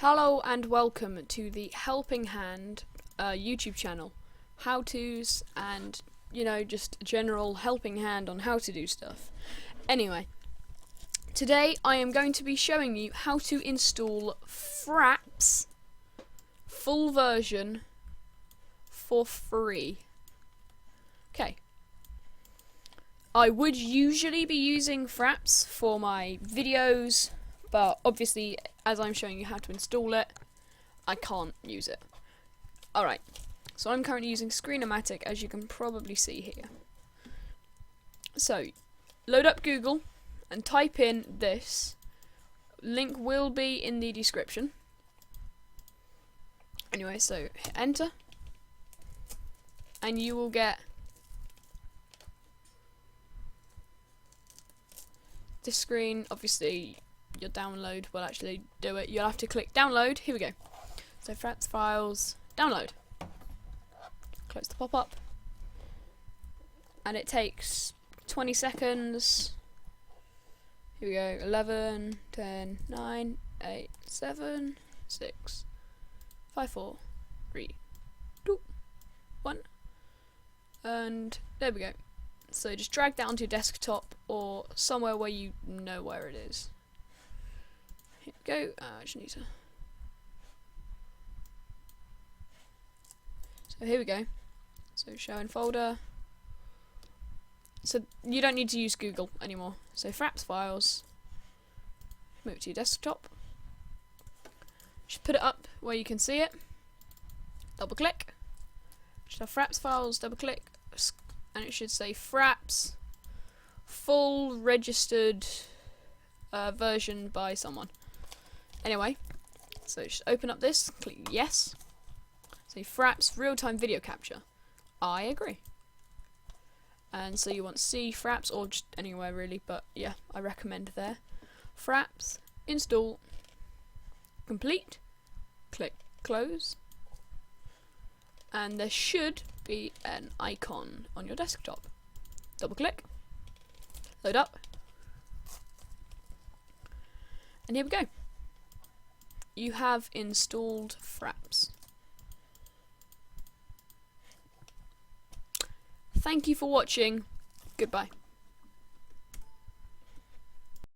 Hello and welcome to the Helping Hand YouTube channel. How-tos and, just general helping hand on how to do stuff. Anyway, today I am going to be showing you how to install Fraps full version for free. Okay. I would usually be using Fraps for my videos, but obviously, as I'm showing you how to install it, I can't use it. Alright, so I'm currently using Screen-O-Matic, as you can probably see here. So, load up Google and type in this. Link will be in the description. Anyway, so hit enter, and you will get this screen. Obviously, your download will actually do it. You'll have to click download. Here we go. So Fraps files, download. Close the pop-up. And it takes 20 seconds. Here we go. 11, 10, 9, 8, 7, 6, 5, 4, 3, 2, 1. And there we go. So just drag that onto your desktop or somewhere where you know where it is. Here we go. I just need to. So here we go. So show in folder. So you don't need to use Google anymore. So Fraps files. Move it to your desktop. Just put it up where you can see it. Double click. Just have Fraps files. Double click, and it should say Fraps full registered version by someone. Anyway, so just open up this, click yes. Say Fraps real-time video capture. I agree. And so you want C Fraps or just anywhere really, but yeah, I recommend there. Fraps install complete. Click close. And there should be an icon on your desktop. Double click. Load up. And here we go. You have installed Fraps. Thank you for watching. Goodbye.